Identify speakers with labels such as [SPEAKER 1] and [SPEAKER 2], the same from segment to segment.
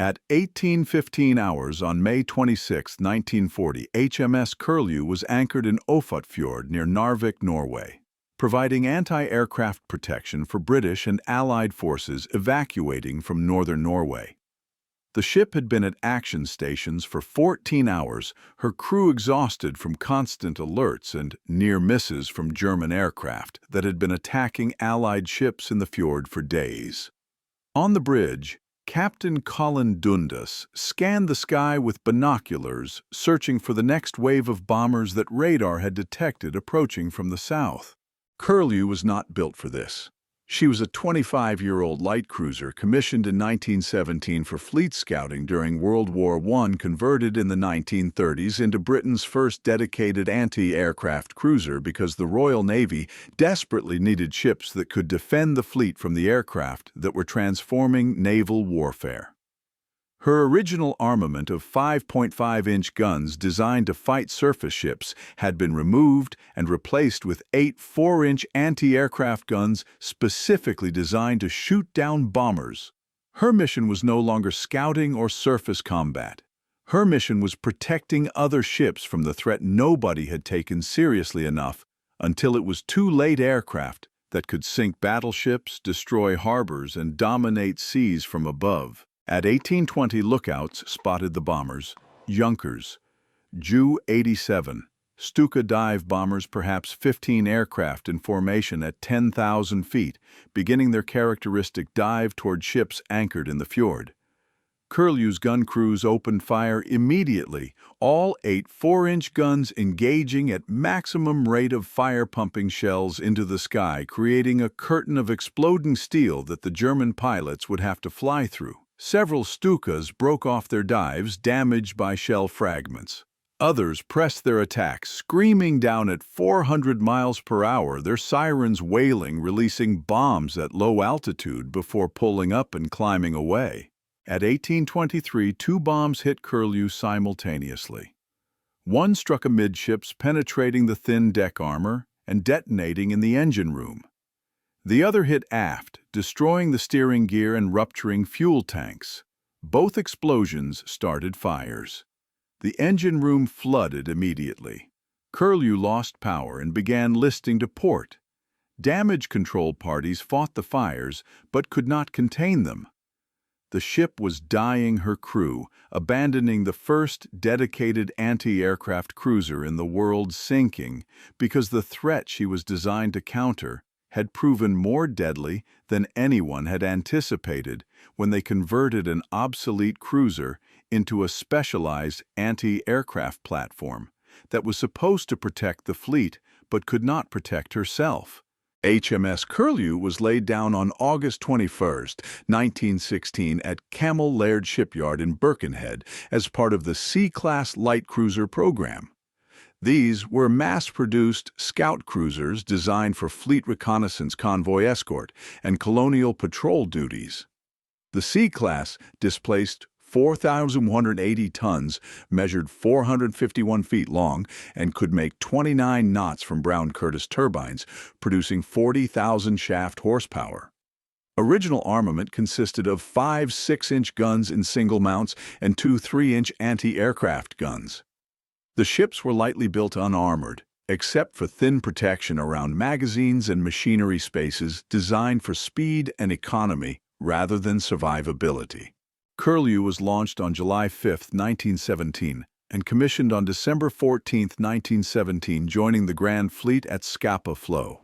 [SPEAKER 1] At 18:15 hours on May 26, 1940, HMS Curlew was anchored in Ofotfjord near Narvik, Norway, providing anti-aircraft protection for British and Allied forces evacuating from northern Norway. The ship had been at action stations for 14 hours, her crew exhausted from constant alerts and near misses from German aircraft that had been attacking Allied ships in the fjord for days. On the bridge, Captain Colin Dundas scanned the sky with binoculars, searching for the next wave of bombers that radar had detected approaching from the south. Curlew was not built for this. She was a 25-year-old light cruiser commissioned in 1917 for fleet scouting during World War I, converted in the 1930s into Britain's first dedicated anti-aircraft cruiser because the Royal Navy desperately needed ships that could defend the fleet from the aircraft that were transforming naval warfare. Her original armament of 5.5-inch guns designed to fight surface ships had been removed and replaced with 8 4-inch anti-aircraft guns specifically designed to shoot down bombers. Her mission was no longer scouting or surface combat. Her mission was protecting other ships from the threat nobody had taken seriously enough until it was too late. Aircraft that could sink battleships, destroy harbors, and dominate seas from above. At 1820, lookouts spotted the bombers, Junkers, Ju-87, Stuka dive bombers, perhaps 15 aircraft in formation at 10,000 feet, beginning their characteristic dive toward ships anchored in the fjord. Curlew's gun crews opened fire immediately, all 8 4-inch guns engaging at maximum rate of fire, pumping shells into the sky, creating a curtain of exploding steel that the German pilots would have to fly through. Several Stukas broke off their dives, damaged by shell fragments. Others pressed their attacks, screaming down at 400 miles per hour, their sirens wailing, releasing bombs at low altitude before pulling up and climbing away. At 1823, 2 bombs hit Curlew simultaneously. One struck amidships, penetrating the thin deck armor and detonating in the engine room. The other hit aft, destroying the steering gear and rupturing fuel tanks. Both explosions started fires. The engine room flooded immediately. Curlew lost power and began listing to port. Damage control parties fought the fires but could not contain them. The ship was dying her crew, abandoning the first dedicated anti-aircraft cruiser in the world, sinking because the threat she was designed to counter had proven more deadly than anyone had anticipated when they converted an obsolete cruiser into a specialized anti-aircraft platform that was supposed to protect the fleet but could not protect herself. HMS Curlew was laid down on August 21, 1916 at Camel Laird Shipyard in Birkenhead as part of the C-Class light cruiser program. These were mass-produced scout cruisers designed for fleet reconnaissance, convoy escort, and colonial patrol duties. The C-Class displaced 4,180 tons, measured 451 feet long, and could make 29 knots from Brown Curtis turbines, producing 40,000 shaft horsepower. Original armament consisted of 5 6-inch guns in single mounts and 2 3-inch anti-aircraft guns. The ships were lightly built, unarmored, except for thin protection around magazines and machinery spaces, designed for speed and economy rather than survivability. Curlew was launched on July 5, 1917, and commissioned on December 14, 1917, joining the Grand Fleet at Scapa Flow.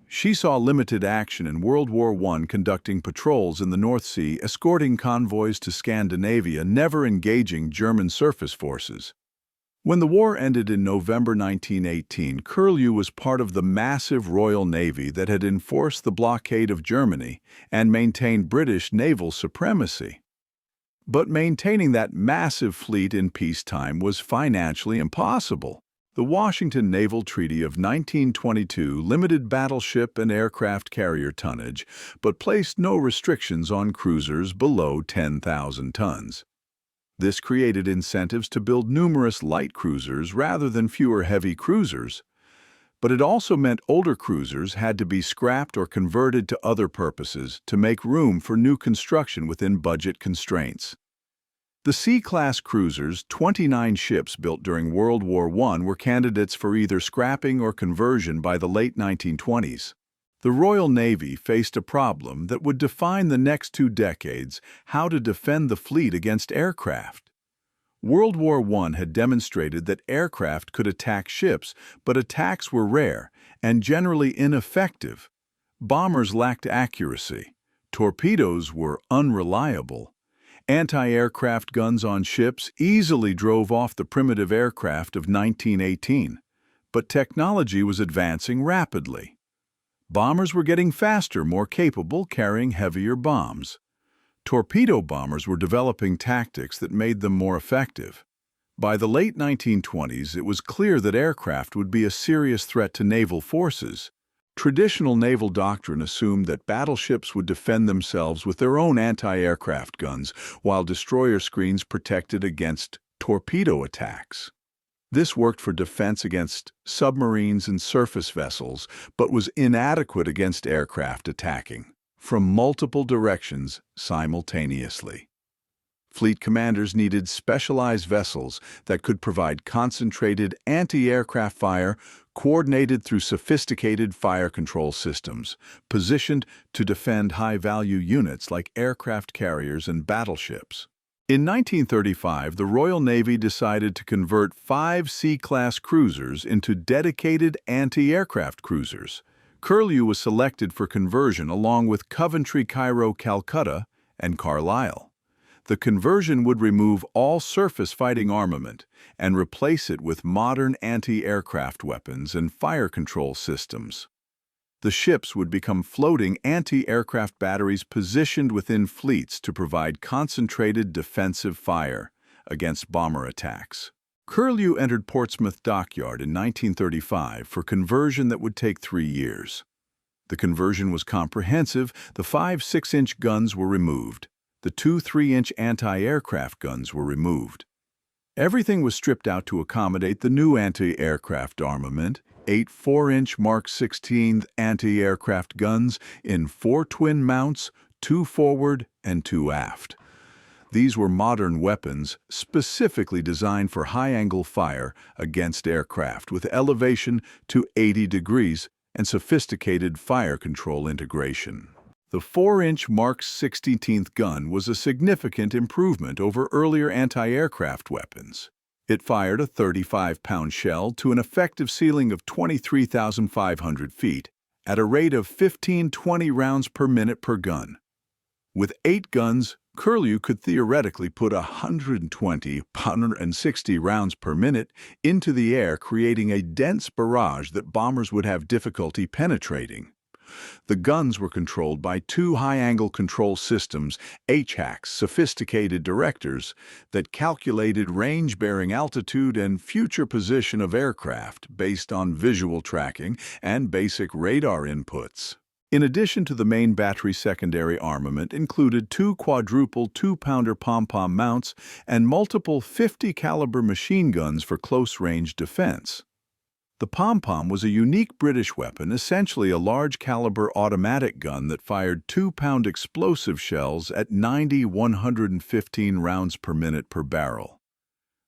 [SPEAKER 1] She saw limited action in World War I, conducting patrols in the North Sea, escorting convoys to Scandinavia, never engaging German surface forces. When the war ended in November 1918, Curlew was part of the massive Royal Navy that had enforced the blockade of Germany and maintained British naval supremacy. But maintaining that massive fleet in peacetime was financially impossible. The Washington Naval Treaty of 1922 limited battleship and aircraft carrier tonnage, but placed no restrictions on cruisers below 10,000 tons. This created incentives to build numerous light cruisers rather than fewer heavy cruisers. But it also meant older cruisers had to be scrapped or converted to other purposes to make room for new construction within budget constraints. The C-class cruisers, 29 ships built during World War I, were candidates for either scrapping or conversion by the late 1920s. The Royal Navy faced a problem that would define the next 2 decades: how to defend the fleet against aircraft. World War I had demonstrated that aircraft could attack ships, but attacks were rare and generally ineffective. Bombers lacked accuracy. Torpedoes were unreliable. Anti-aircraft guns on ships easily drove off the primitive aircraft of 1918. But technology was advancing rapidly. Bombers were getting faster, more capable, carrying heavier bombs. Torpedo bombers were developing tactics that made them more effective. By the late 1920s, it was clear that aircraft would be a serious threat to naval forces. Traditional naval doctrine assumed that battleships would defend themselves with their own anti-aircraft guns, while destroyer screens protected against torpedo attacks. This worked for defense against submarines and surface vessels, but was inadequate against aircraft attacking from multiple directions simultaneously. Fleet commanders needed specialized vessels that could provide concentrated anti-aircraft fire coordinated through sophisticated fire control systems, positioned to defend high-value units like aircraft carriers and battleships. In 1935, the Royal Navy decided to convert 5 C-class cruisers into dedicated anti-aircraft cruisers. Curlew was selected for conversion along with Coventry, Cairo, Calcutta, and Carlisle. The conversion would remove all surface fighting armament and replace it with modern anti-aircraft weapons and fire control systems. The ships would become floating anti-aircraft batteries positioned within fleets to provide concentrated defensive fire against bomber attacks. Curlew entered Portsmouth Dockyard in 1935 for conversion that would take 3 years. The conversion was comprehensive. The 5 6-inch guns were removed. The 2 3-inch anti-aircraft guns were removed. Everything was stripped out to accommodate the new anti-aircraft armament: 8 4-inch Mark 16 anti-aircraft guns in 4 twin mounts, 2 forward and 2 aft. These were modern weapons specifically designed for high-angle fire against aircraft with elevation to 80 degrees and sophisticated fire control integration. The 4-inch Mark 16 gun was a significant improvement over earlier anti-aircraft weapons. It fired a 35-pound shell to an effective ceiling of 23,500 feet at a rate of 15-20 rounds per minute per gun. With 8 guns, Curlew could theoretically put 120-160 rounds per minute into the air, creating a dense barrage that bombers would have difficulty penetrating. The guns were controlled by 2 high-angle control systems, HACs, sophisticated directors, that calculated range-bearing altitude and future position of aircraft based on visual tracking and basic radar inputs. In addition to the main battery, secondary armament included 2 quadruple 2-pounder pom-pom mounts and multiple 50-caliber machine guns for close-range defense. The pom-pom was a unique British weapon, essentially a large-caliber automatic gun that fired 2-pound explosive shells at 90-115 rounds per minute per barrel.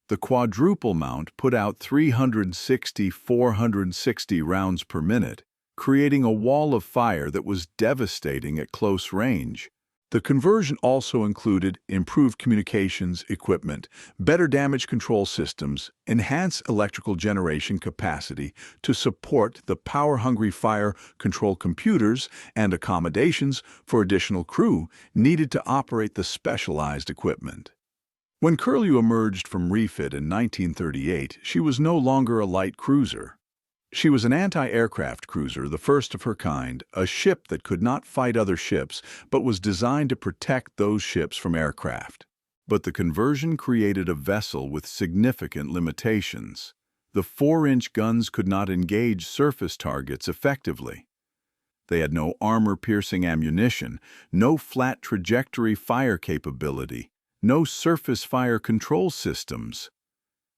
[SPEAKER 1] The quadruple mount put out 360-460 rounds per minute, creating a wall of fire that was devastating at close range. The conversion also included improved communications equipment, better damage control systems, enhanced electrical generation capacity to support the power-hungry fire control computers, and accommodations for additional crew needed to operate the specialized equipment. When Curlew emerged from refit in 1938, she was no longer a light cruiser. She was an anti-aircraft cruiser, the first of her kind, a ship that could not fight other ships but was designed to protect those ships from aircraft. But the conversion created a vessel with significant limitations. The 4-inch guns could not engage surface targets effectively. They had no armor-piercing ammunition, no flat trajectory fire capability, no surface fire control systems.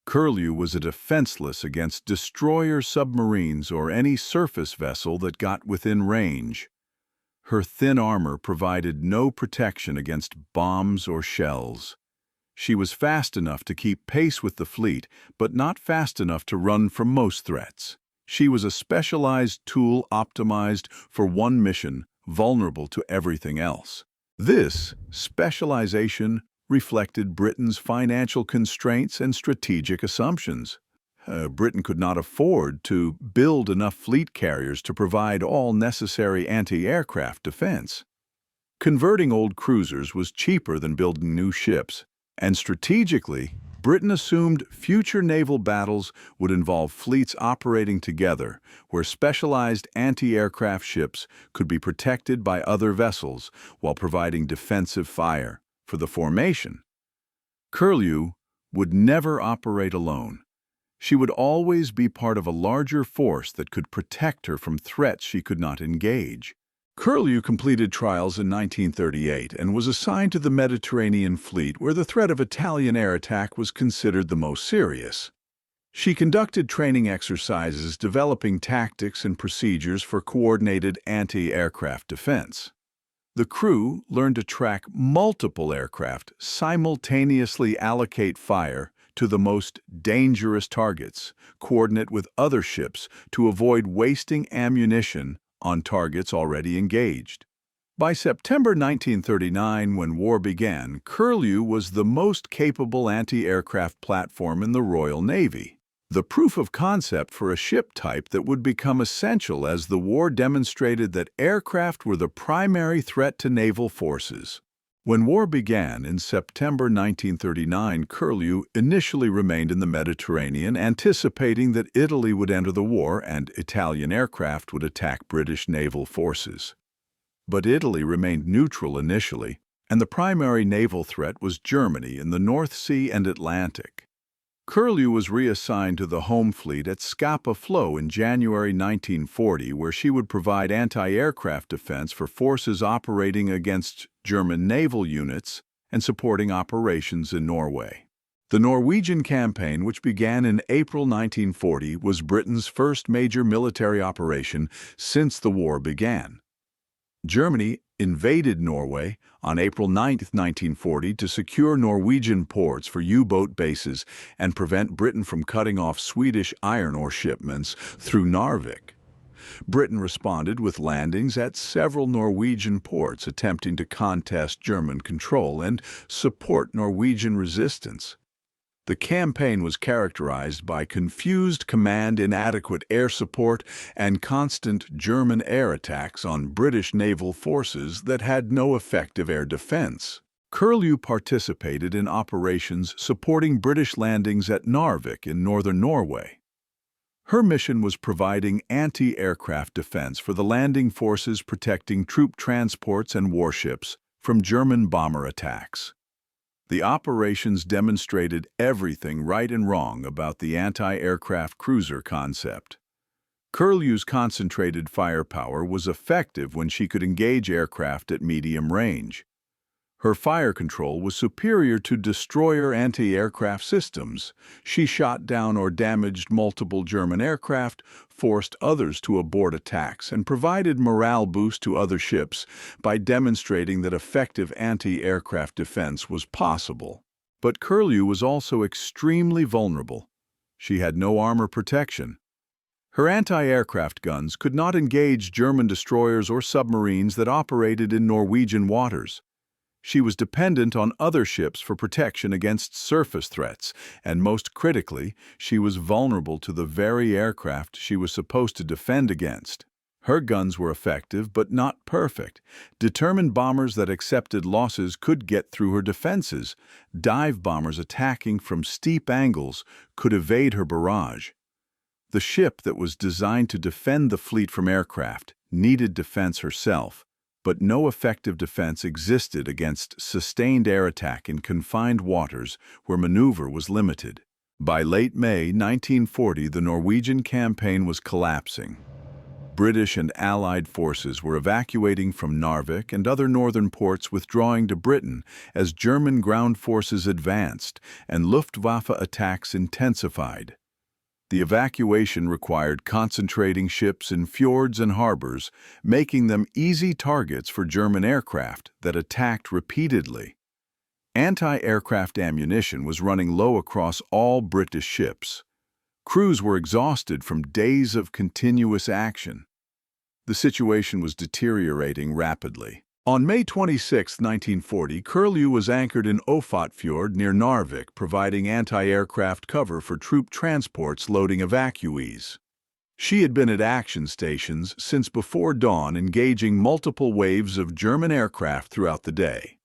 [SPEAKER 1] Curlew was defenseless against destroyer submarines or any surface vessel that got within range. Her thin armor provided no protection against bombs or shells. She was fast enough to keep pace with the fleet, but not fast enough to run from most threats. She was a specialized tool optimized for one mission, vulnerable to everything else. This specialization reflected Britain's financial constraints and strategic assumptions. Britain could not afford to build enough fleet carriers to provide all necessary anti-aircraft defense. Converting old cruisers was cheaper than building new ships, and strategically, Britain assumed future naval battles would involve fleets operating together, where specialized anti-aircraft ships could be protected by other vessels while providing defensive fire for the formation. Curlew would never operate alone. She would always be part of a larger force that could protect her from threats she could not engage. Curlew completed trials in 1938 and was assigned to the Mediterranean Fleet, where the threat of Italian air attack was considered the most serious. She conducted training exercises developing tactics and procedures for coordinated anti-aircraft defense. The crew learned to track multiple aircraft, simultaneously allocate fire to the most dangerous targets, coordinate with other ships to avoid wasting ammunition on targets already engaged. By September 1939, when war began, Curlew was the most capable anti-aircraft platform in the Royal Navy. The proof of concept for a ship type that would become essential as the war demonstrated that aircraft were the primary threat to naval forces. When war began in September 1939, Curlew initially remained in the Mediterranean, anticipating that Italy would enter the war and Italian aircraft would attack British naval forces. But Italy remained neutral initially, and the primary naval threat was Germany in the North Sea and Atlantic. Curlew was reassigned to the home fleet at Scapa Flow in January 1940, where she would provide anti-aircraft defense for forces operating against German naval units and supporting operations in Norway. The Norwegian campaign, which began in April 1940, was Britain's first major military operation since the war began. Germany invaded Norway on April 9, 1940, to secure Norwegian ports for U-boat bases and prevent Britain from cutting off Swedish iron ore shipments through Narvik. Britain responded with landings at several Norwegian ports, attempting to contest German control and support Norwegian resistance. The campaign was characterized by confused command, inadequate air support, and constant German air attacks on British naval forces that had no effective air defense. Curlew participated in operations supporting British landings at Narvik in northern Norway. Her mission was providing anti-aircraft defense for the landing forces, protecting troop transports and warships from German bomber attacks. The operations demonstrated everything right and wrong about the anti-aircraft cruiser concept. Curlew's concentrated firepower was effective when she could engage aircraft at medium range. Her fire control was superior to destroyer anti-aircraft systems. She shot down or damaged multiple German aircraft, forced others to abort attacks, and provided morale boost to other ships by demonstrating that effective anti-aircraft defense was possible. But Curlew was also extremely vulnerable. She had no armor protection. Her anti-aircraft guns could not engage German destroyers or submarines that operated in Norwegian waters. She was dependent on other ships for protection against surface threats, and most critically, she was vulnerable to the very aircraft she was supposed to defend against. Her guns were effective, but not perfect. Determined bombers that accepted losses could get through her defenses. Dive bombers attacking from steep angles could evade her barrage. The ship that was designed to defend the fleet from aircraft needed defense herself, but no effective defense existed against sustained air attack in confined waters where maneuver was limited. By late May 1940, the Norwegian campaign was collapsing. British and Allied forces were evacuating from Narvik and other northern ports, withdrawing to Britain as German ground forces advanced and Luftwaffe attacks intensified. The evacuation required concentrating ships in fjords and harbors, making them easy targets for German aircraft that attacked repeatedly. Anti-aircraft ammunition was running low across all British ships. Crews were exhausted from days of continuous action. The situation was deteriorating rapidly. On May 26, 1940, Curlew was anchored in Ofot Fjord near Narvik, providing anti-aircraft cover for troop transports loading evacuees. She had been at action stations since before dawn, engaging multiple waves of German aircraft throughout the day.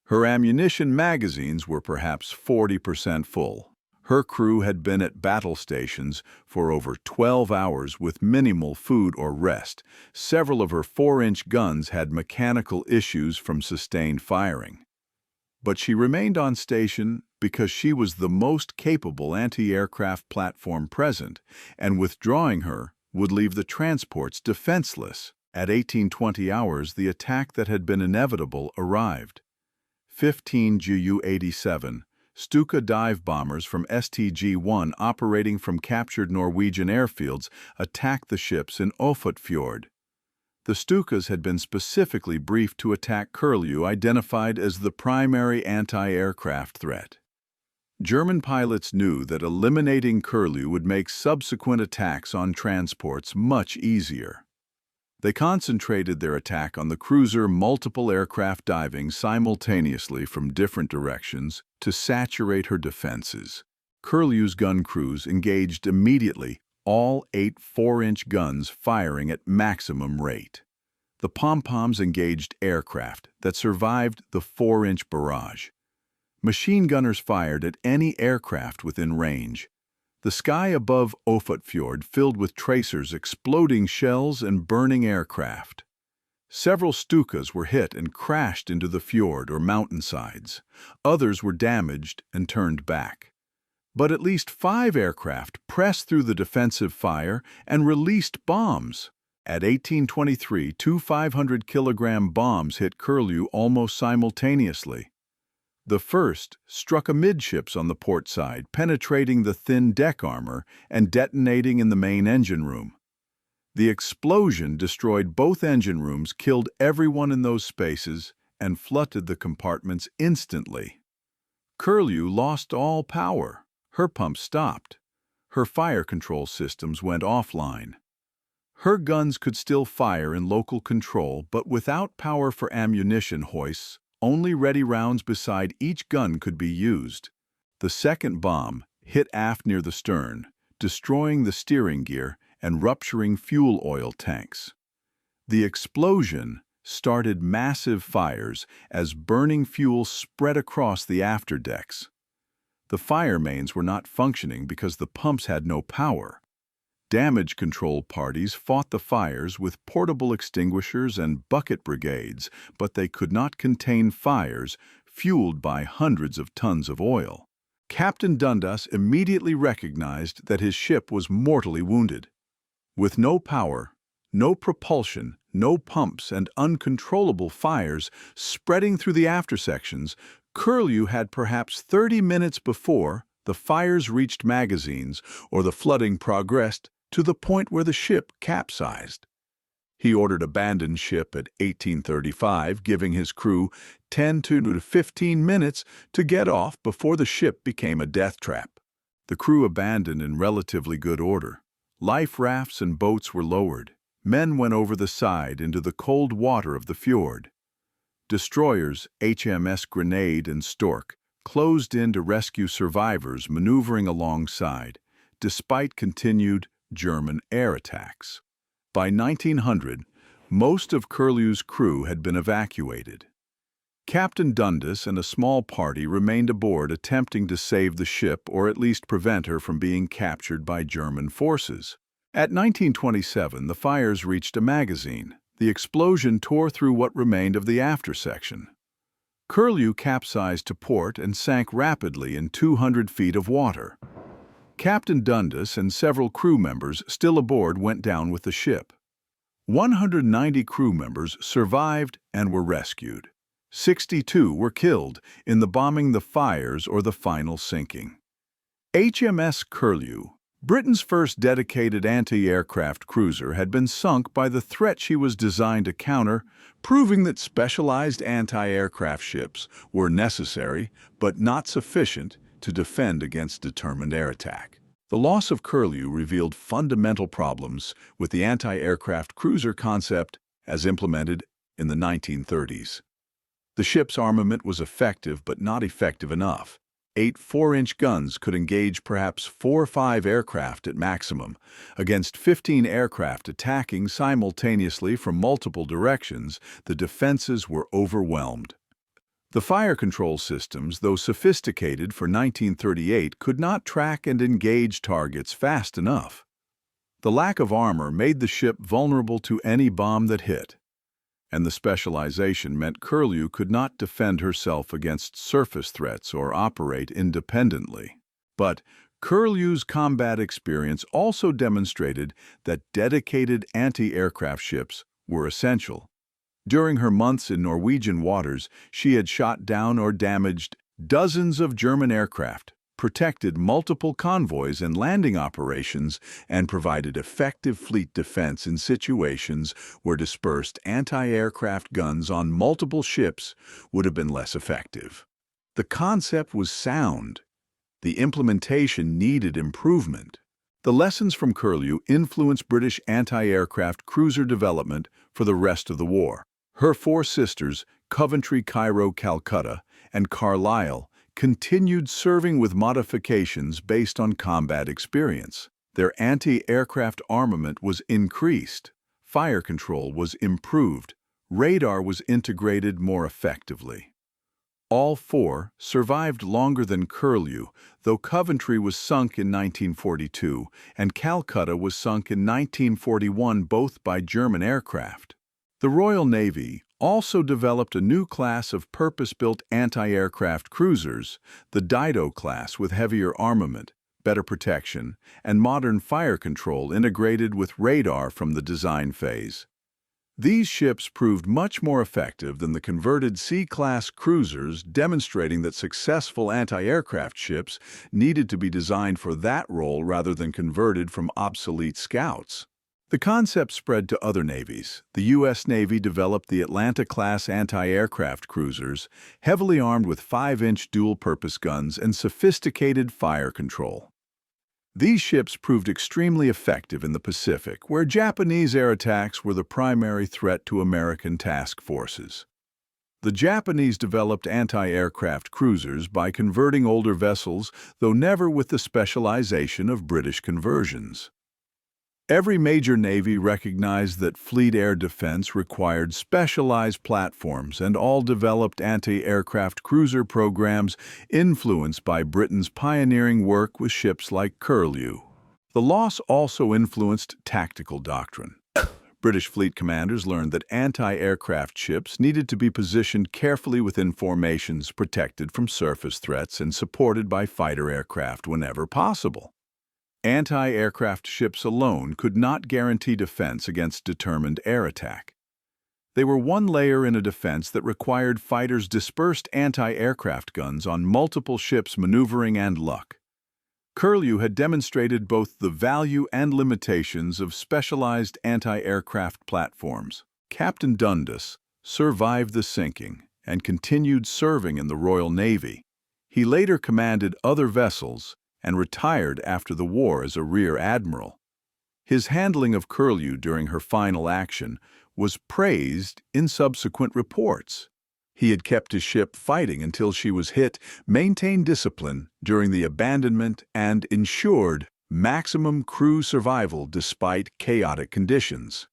[SPEAKER 1] Her ammunition magazines were perhaps 40% full. Her crew had been at battle stations for over 12 hours with minimal food or rest. Several of her 4-inch guns had mechanical issues from sustained firing. But she remained on station because she was the most capable anti-aircraft platform present, and withdrawing her would leave the transports defenseless. At 18:20 hours, the attack that had been inevitable arrived. 15 Ju-87 Stuka dive bombers from STG-1 operating from captured Norwegian airfields attacked the ships in Ofot Fjord. The Stukas had been specifically briefed to attack Curlew, identified as the primary anti-aircraft threat. German pilots knew that eliminating Curlew would make subsequent attacks on transports much easier. They concentrated their attack on the cruiser, multiple aircraft diving simultaneously from different directions to saturate her defenses. Curlew's gun crews engaged immediately, all 8 4-inch guns firing at maximum rate. The pom-poms engaged aircraft that survived the 4-inch barrage. Machine gunners fired at any aircraft within range. The sky above Ofot Fjord filled with tracers, exploding shells, and burning aircraft. Several Stukas were hit and crashed into the fjord or mountainsides. Others were damaged and turned back. But at least 5 aircraft pressed through the defensive fire and released bombs. At 18:23, 2 500-kilogram bombs hit Curlew almost simultaneously. The first struck amidships on the port side, penetrating the thin deck armor and detonating in the main engine room. The explosion destroyed both engine rooms, killed everyone in those spaces, and flooded the compartments instantly. Curlew lost all power. Her pumps stopped. Her fire control systems went offline. Her guns could still fire in local control, but without power for ammunition hoists, only ready rounds beside each gun could be used. The second bomb hit aft near the stern, destroying the steering gear and rupturing fuel oil tanks. The explosion started massive fires as burning fuel spread across the afterdecks. The fire mains were not functioning because the pumps had no power. Damage control parties fought the fires with portable extinguishers and bucket brigades, but they could not contain fires fueled by hundreds of tons of oil. Captain Dundas immediately recognized that his ship was mortally wounded. With no power, no propulsion, no pumps, and uncontrollable fires spreading through the aftersections, Curlew had perhaps 30 minutes before the fires reached magazines or the flooding progressed to the point where the ship capsized. He ordered abandoned ship at 18:35, giving his crew 10 to 15 minutes to get off before the ship became a death trap. The crew abandoned in relatively good order. Life rafts and boats were lowered. Men went over the side into the cold water of the fjord. Destroyers HMS Grenade and Stork closed in to rescue survivors maneuvering alongside, despite continued German air attacks. By 1900, most of Curlew's crew had been evacuated. Captain Dundas and a small party remained aboard, attempting to save the ship or at least prevent her from being captured by German forces. At 1927, the fires reached a magazine. The explosion tore through what remained of the aftersection. Curlew capsized to port and sank rapidly in 200 feet of water. Captain Dundas and several crew members still aboard went down with the ship. 190 crew members survived and were rescued. 62 were killed in the bombing, the fires, or the final sinking. HMS Curlew Britain's first dedicated anti-aircraft cruiser had been sunk by the threat she was designed to counter, proving that specialized anti-aircraft ships were necessary but not sufficient to defend against determined air attack. The loss of Curlew revealed fundamental problems with the anti-aircraft cruiser concept as implemented in the 1930s. The ship's armament was effective but not effective enough. 8 4-inch guns could engage perhaps 4 or 5 aircraft at maximum. Against 15 aircraft attacking simultaneously from multiple directions, the defenses were overwhelmed. The fire control systems, though sophisticated for 1938, could not track and engage targets fast enough. The lack of armor made the ship vulnerable to any bomb that hit, and the specialization meant Curlew could not defend herself against surface threats or operate independently. But Curlew's combat experience also demonstrated that dedicated anti-aircraft ships were essential. During her months in Norwegian waters, she had shot down or damaged dozens of German aircraft, protected multiple convoys and landing operations, and provided effective fleet defense in situations where dispersed anti-aircraft guns on multiple ships would have been less effective. The concept was sound. The implementation needed improvement. The lessons from Curlew influenced British anti-aircraft cruiser development for the rest of the war. Her 4 sisters, Coventry, Cairo, Calcutta, and Carlisle, continued serving with modifications based on combat experience. Their anti-aircraft armament was increased, fire control was improved, radar was integrated more effectively. All 4 survived longer than Curlew, though Coventry was sunk in 1942 and Calcutta was sunk in 1941, both by German aircraft. The Royal Navy also developed a new class of purpose-built anti-aircraft cruisers, the Dido class, with heavier armament, better protection, and modern fire control integrated with radar from the design phase. These ships proved much more effective than the converted C-class cruisers, demonstrating that successful anti-aircraft ships needed to be designed for that role rather than converted from obsolete scouts. The concept spread to other navies. The U.S. Navy developed the Atlanta-class anti-aircraft cruisers, heavily armed with 5-inch dual-purpose guns and sophisticated fire control. These ships proved extremely effective in the Pacific, where Japanese air attacks were the primary threat to American task forces. The Japanese developed anti-aircraft cruisers by converting older vessels, though never with the specialization of British conversions. Every major navy recognized that fleet air defense required specialized platforms, and all developed anti-aircraft cruiser programs influenced by Britain's pioneering work with ships like Curlew. The loss also influenced tactical doctrine. British fleet commanders learned that anti-aircraft ships needed to be positioned carefully within formations, protected from surface threats and supported by fighter aircraft whenever possible. Anti-aircraft ships alone could not guarantee defense against determined air attack. They were one layer in a defense that required fighters' dispersed anti-aircraft guns on multiple ships, maneuvering, and luck. Curlew had demonstrated both the value and limitations of specialized anti-aircraft platforms. Captain Dundas survived the sinking and continued serving in the Royal Navy. He later commanded other vessels and retired after the war as a rear admiral. His handling of Curlew during her final action was praised in subsequent reports. He had kept his ship fighting until she was hit, maintained discipline during the abandonment, and ensured maximum crew survival despite chaotic conditions.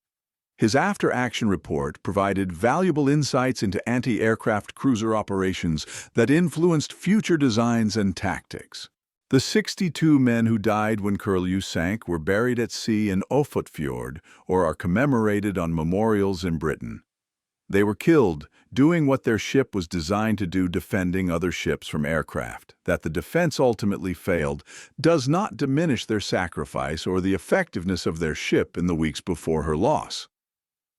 [SPEAKER 1] His after-action report provided valuable insights into anti-aircraft cruiser operations that influenced future designs and tactics. The 62 men who died when Curlew sank were buried at sea in Ofot Fjord or are commemorated on memorials in Britain. They were killed doing what their ship was designed to do, defending other ships from aircraft. That the defense ultimately failed does not diminish their sacrifice or the effectiveness of their ship in the weeks before her loss.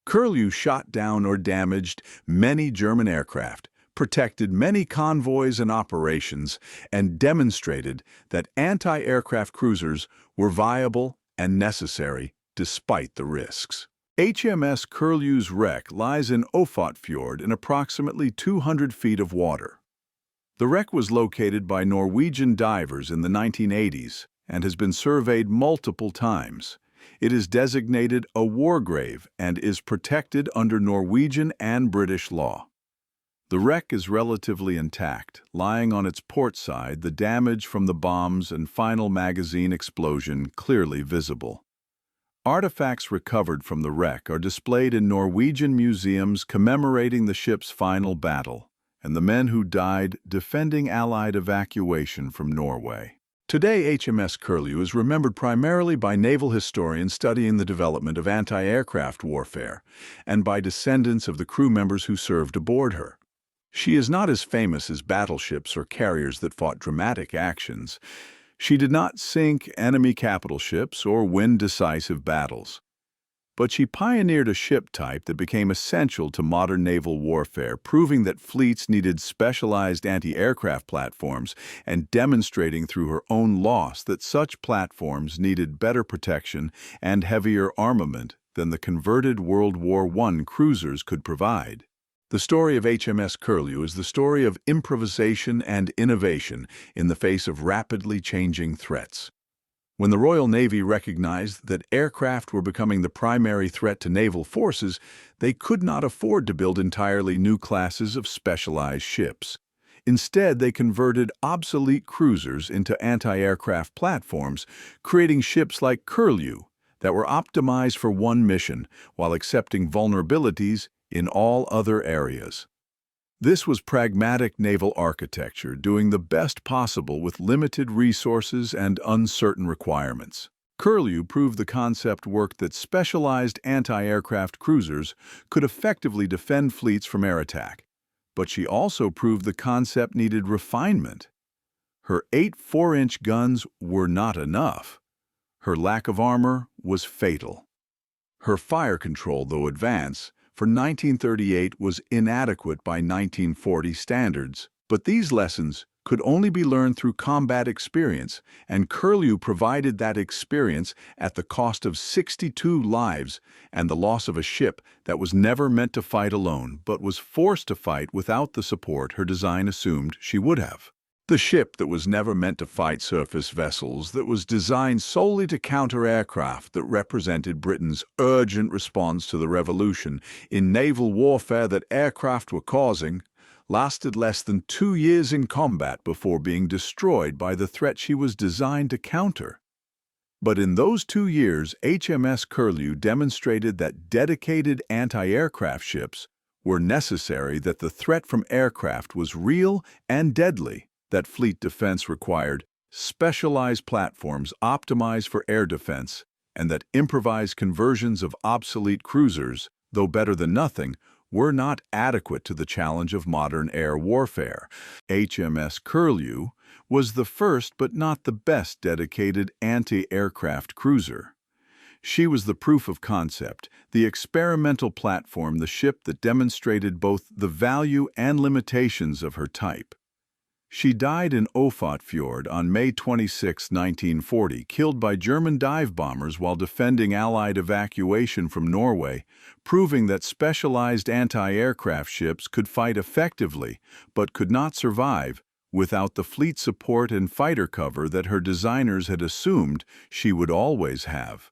[SPEAKER 1] Curlew shot down or damaged many German aircraft, protected many convoys and operations, and demonstrated that anti-aircraft cruisers were viable and necessary despite the risks. HMS Curlew's wreck lies in Ofot Fjord in approximately 200 feet of water. The wreck was located by Norwegian divers in the 1980s and has been surveyed multiple times. It is designated a war grave and is protected under Norwegian and British law. The wreck is relatively intact, lying on its port side, the damage from the bombs and final magazine explosion clearly visible. Artifacts recovered from the wreck are displayed in Norwegian museums commemorating the ship's final battle and the men who died defending Allied evacuation from Norway. Today, HMS Curlew is remembered primarily by naval historians studying the development of anti-aircraft warfare and by descendants of the crew members who served aboard her. She is not as famous as battleships or carriers that fought dramatic actions. She did not sink enemy capital ships or win decisive battles. But she pioneered a ship type that became essential to modern naval warfare, proving that fleets needed specialized anti-aircraft platforms and demonstrating through her own loss that such platforms needed better protection and heavier armament than the converted World War I cruisers could provide. The story of HMS Curlew is the story of improvisation and innovation in the face of rapidly changing threats. When the Royal Navy recognized that aircraft were becoming the primary threat to naval forces, they could not afford to build entirely new classes of specialized ships. Instead, they converted obsolete cruisers into anti-aircraft platforms, creating ships like Curlew that were optimized for one mission while accepting vulnerabilities in all other areas. This was pragmatic naval architecture, doing the best possible with limited resources and uncertain requirements. Curlew proved the concept worked that specialized anti-aircraft cruisers could effectively defend fleets from air attack, but she also proved the concept needed refinement. Her 8 4-inch guns were not enough. Her lack of armor was fatal. Her fire control, though advanced, for 1938 was inadequate by 1940 standards, but these lessons could only be learned through combat experience, and Curlew provided that experience at the cost of 62 lives and the loss of a ship that was never meant to fight alone but was forced to fight without the support her design assumed she would have. The ship that was never meant to fight surface vessels, that was designed solely to counter aircraft that represented Britain's urgent response to the revolution in naval warfare that aircraft were causing, lasted less than 2 years in combat before being destroyed by the threat she was designed to counter. But in those 2 years, HMS Curlew demonstrated that dedicated anti-aircraft ships were necessary, that the threat from aircraft was real and deadly, that fleet defense required specialized platforms optimized for air defense, and that improvised conversions of obsolete cruisers, though better than nothing, were not adequate to the challenge of modern air warfare. HMS Curlew was the first but not the best dedicated anti-aircraft cruiser. She was the proof of concept, the experimental platform, the ship that demonstrated both the value and limitations of her type. She died in Ofot Fjord on May 26, 1940, killed by German dive bombers while defending Allied evacuation from Norway, proving that specialized anti-aircraft ships could fight effectively but could not survive without the fleet support and fighter cover that her designers had assumed she would always have.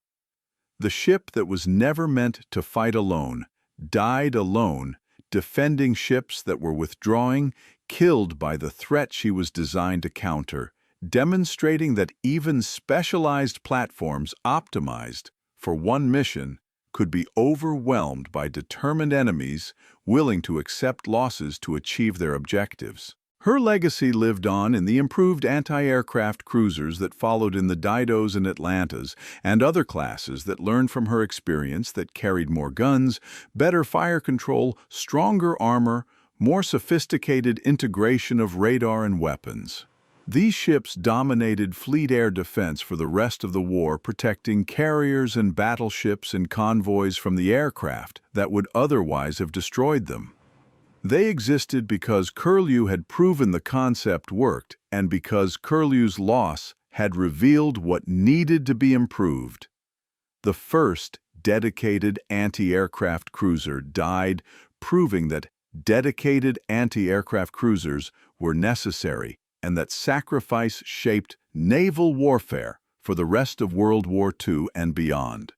[SPEAKER 1] The ship that was never meant to fight alone died alone, defending ships that were withdrawing, killed by the threat she was designed to counter, demonstrating that even specialized platforms optimized for one mission could be overwhelmed by determined enemies willing to accept losses to achieve their objectives. Her legacy lived on in the improved anti-aircraft cruisers that followed in the Didos and Atlantas, and other classes that learned from her experience, that carried more guns, better fire control, stronger armor, more sophisticated integration of radar and weapons. These ships dominated fleet air defense for the rest of the war, protecting carriers and battleships and convoys from the aircraft that would otherwise have destroyed them. They existed because Curlew had proven the concept worked and because Curlew's loss had revealed what needed to be improved. The first dedicated anti-aircraft cruiser died, proving that dedicated anti-aircraft cruisers were necessary and that sacrifice shaped naval warfare for the rest of World War II and beyond.